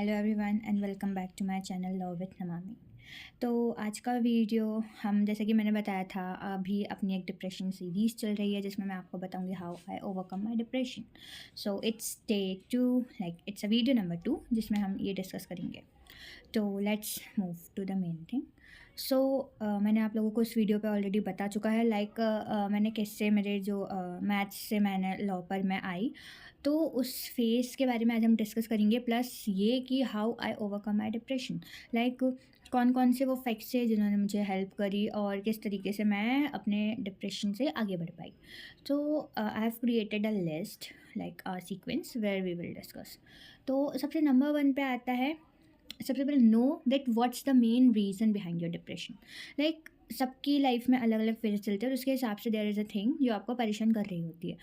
Hello everyone and welcome back to my channel love with Namami. तो आज का video हम जैसे कि मैंने बताया था अभी अपनी एक डिप्रेशन सीरीज़ चल रही है जिसमें मैं आपको बताऊंगी how I overcome my depression. So it's day 2, like it's a video number 2 जिसमें हम ये डिस्कस करेंगे। तो let's move to the main thing. So मैंने आप लोगों को इस वीडियो पे ऑलरेडी बता चुका है लाइक मैंने कैसे मेरे जो मैथ्स से मैंने लॉ पर मैं आई, तो उस फेज़ के बारे में आज हम डिस्कस करेंगे। प्लस ये कि how I overcome my depression, like कौन कौन से वो फैक्ट्स है जिन्होंने मुझे हेल्प करी और किस तरीके से मैं अपने डिप्रेशन से आगे बढ़ पाई। तो I have created a list like a sequence where we will discuss. तो सबसे नंबर 1 पे आता है, सबसे पहले know that what's the main reason behind your depression. Like सबकी लाइफ में अलग अलग फेज चलते हैं और उसके हिसाब से देयर इज़ अ थिंग जो आपको परेशान कर रही होती है।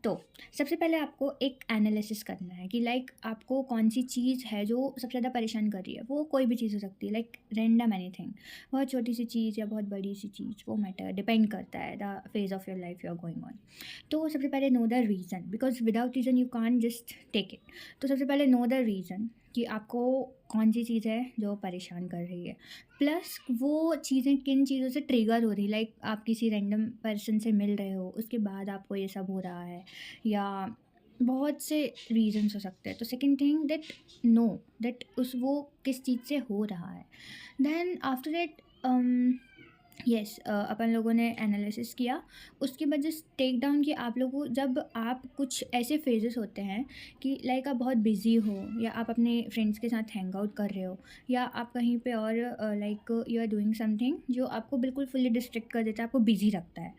तो सबसे पहले आपको एक एनालिसिस करना है कि लाइक आपको कौन सी चीज़ है जो सबसे ज़्यादा परेशान कर रही है। वो कोई भी चीज़ हो सकती है, लाइक रैंडम एनीथिंग, बहुत छोटी सी चीज़ या बहुत बड़ी सी चीज़, वो मैटर डिपेंड करता है the phase of your life you are going on. तो सबसे पहले know the reason, because without reason you can't just take it. तो सबसे पहले नो द रीज़न कि आपको कौन सी चीज़ है जो परेशान कर रही है, प्लस वो चीज़ें किन चीज़ों से ट्रिगर हो रही। लाइक आप किसी रैंडम पर्सन से मिल रहे हो, उसके बाद आपको ये सब हो रहा है, या बहुत से रीजंस हो सकते हैं। तो second thing that know that उस वो किस चीज़ से हो रहा है। देन आफ्टर दैट यस अपन लोगों ने एनालिसिस किया। उसके बाद जस्ट टेक डाउन कि आप लोगों जब आप कुछ ऐसे फेजेस होते हैं कि लाइक आप बहुत बिजी हो, या आप अपने फ्रेंड्स के साथ हैंग आउट कर रहे हो, या आप कहीं पे और like you are doing something जो आपको बिल्कुल फुल्ली डिस्ट्रैक्ट कर देता है, आपको बिजी रखता है।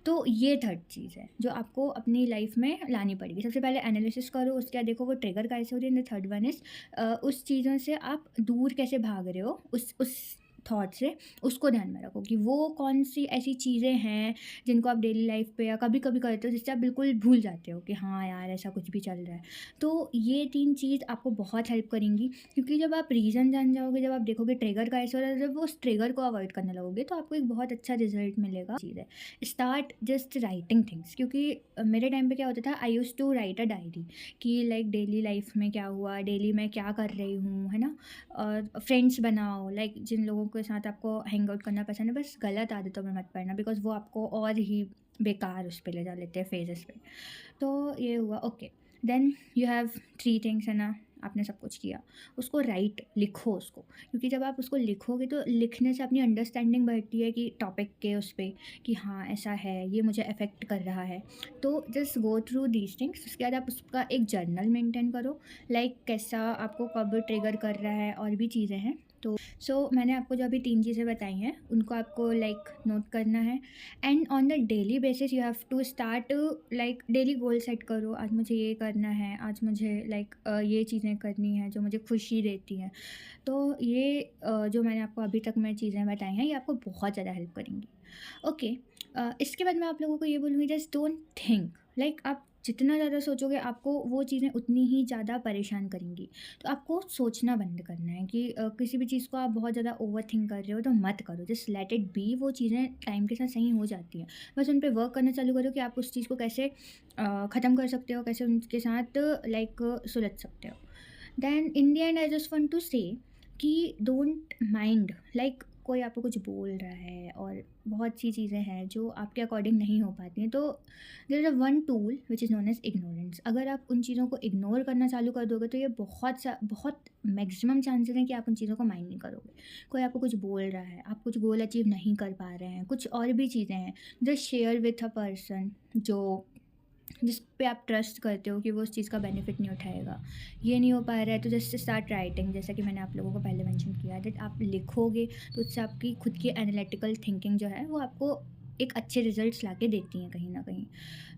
तो ये थर्ड चीज़ है जो आपको अपनी लाइफ में लानी पड़ेगी। सबसे पहले एनालिसिस करो, उसके बाद देखो वो ट्रिगर कैसे हो रही है। थर्ड वन इज़ उस चीज़ों से आप दूर कैसे भाग रहे हो, उस थॉट से, उसको ध्यान में रखो कि वो कौन सी ऐसी चीज़ें हैं जिनको आप डेली लाइफ पे या कभी कभी करते हो जिससे आप बिल्कुल भूल जाते हो कि हाँ यार ऐसा कुछ भी चल रहा है। तो ये 3 चीज़ आपको बहुत हेल्प करेंगी, क्योंकि जब आप रीज़न जान जाओगे, जब आप देखोगे ट्रिगर का ऐसा हो रहा है, जब वो उस ट्रिगर को अवॉइड करने लगोगे तो आपको एक बहुत अच्छा रिजल्ट मिलेगा। चीज़ है, स्टार्ट जस्ट राइटिंग थिंग्स। क्योंकि मेरे टाइम पे क्या होता था, I use to write a diary कि लाइक डेली लाइफ में क्या हुआ, डेली मैं क्या कर रही हूँ, है ना। और फ्रेंड्स बनाओ, लाइक जिन लोगों के साथ आपको हैंग आउट करना पसंद है, बस गलत आदतों में मत पड़ना, बिकॉज वो आपको और ही बेकार उस पे ले जा लेते हैं, फेजेस पे। तो ये हुआ, okay. Then you have 3 things, है ना। आपने सब कुछ किया, उसको राइट लिखो उसको, क्योंकि जब आप उसको लिखोगे तो लिखने से अपनी अंडरस्टैंडिंग बढ़ती है कि टॉपिक के उस पे, कि हाँ ऐसा है, ये मुझे अफेक्ट कर रहा है। तो just go through these things. उसके बाद आप उसका एक जर्नल मेंटेन करो, लाइक कैसा आपको कब ट्रिगर कर रहा है, और भी चीज़ें हैं। तो मैंने आपको जो अभी 3 चीज़ें बताई हैं उनको आपको लाइक नोट करना है। And on the daily basis you have to start, like daily goal set करो, आज मुझे ये करना है, आज मुझे लाइक ये चीज़ें करनी है जो मुझे खुशी देती हैं। तो ये जो मैंने आपको अभी तक मैं चीज़ें बताई हैं ये आपको बहुत ज़्यादा हेल्प करेंगी। ओके। इसके बाद मैं आप लोगों को ये बोलूँगी, जस्ट डोंट थिंक। लाइक आप जितना ज़्यादा सोचोगे आपको वो चीज़ें उतनी ही ज़्यादा परेशान करेंगी। तो आपको सोचना बंद करना है कि किसी भी चीज़ को आप बहुत ज़्यादा ओवर थिंक कर रहे हो तो मत करो, जस्ट लेट इट बी। वो चीज़ें टाइम के साथ सही हो जाती हैं, बस उन पे वर्क करना चालू करो कि आप उस चीज़ को कैसे ख़त्म कर सकते हो, कैसे उनके साथ लाइक सुलझ सकते हो। Then in the end I just want to say कि डोंट माइंड, लाइक कोई आपको कुछ बोल रहा है और बहुत सी चीज़ें हैं जो आपके अकॉर्डिंग नहीं हो पाती हैं। तो there is a one tool which is known as ignorance. अगर आप उन चीज़ों को इग्नोर करना चालू कर दोगे तो ये बहुत मैक्सिमम चांसेस हैं कि आप उन चीज़ों को माइंड नहीं करोगे। कोई आपको कुछ बोल रहा है, आप कुछ गोल अचीव नहीं कर पा रहे हैं, कुछ और भी चीज़ें हैं, just share with a person जो जिस पे आप ट्रस्ट करते हो कि वो उस चीज़ का बेनिफिट नहीं उठाएगा। ये नहीं हो पा रहा है तो जस्ट स्टार्ट राइटिंग, जैसा कि मैंने आप लोगों को पहले मेंशन किया दैट आप लिखोगे तो उससे आपकी खुद की एनालिटिकल थिंकिंग जो है वो आपको एक अच्छे रिजल्ट्स लाके देती हैं कहीं ना कहीं।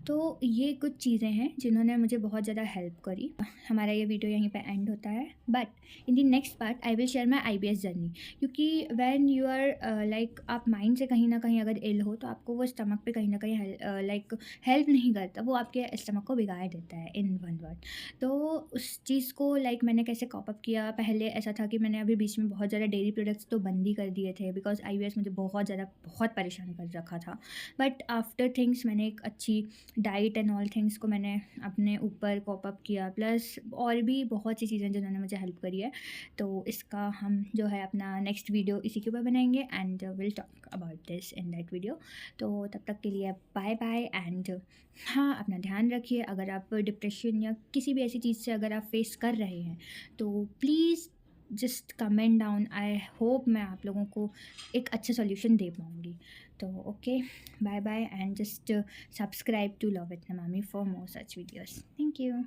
तो ये कुछ चीज़ें हैं जिन्होंने मुझे बहुत ज़्यादा हेल्प करी। हमारा ये वीडियो यहीं पे एंड होता है, but in the next part I will share my IBS journey. क्योंकि व्हेन यू आर लाइक आप माइंड से कहीं ना कहीं अगर इल हो तो आपको वो स्टमक पे कहीं ना कहीं लाइक हेल्प नहीं करता, वो आपके स्टमक को बिगाड़ देता है इन वन वर्ड। तो उस चीज़ को लाइक मैंने कैसे कॉप अप किया, पहले ऐसा था कि मैंने अभी बीच में बहुत ज़्यादा डेयरी प्रोडक्ट्स तो बंद ही कर दिए थे, बिकॉज IBS मुझे बहुत ज़्यादा बहुत परेशान कर रखा था। था। बट आफ्टर थिंग्स मैंने एक अच्छी डाइट एंड ऑल थिंग्स को मैंने अपने ऊपर कॉप अप किया, प्लस और भी बहुत सी चीज़ें जिन्होंने मुझे हेल्प करी है। तो इसका हम जो है अपना नेक्स्ट वीडियो इसी के ऊपर बनाएंगे and will talk about this in that video. तो तब तक के लिए बाय बाय एंड हाँ, अपना ध्यान रखिए। अगर आप डिप्रेशन या किसी भी ऐसी चीज़ से अगर आप फेस कर रहे हैं तो please just comment down. I hope मैं आप लोगों को एक अच्छा सॉल्यूशन दे पाऊँगी। तो okay, bye bye and just subscribe to love with Namami for more such videos. Thank you.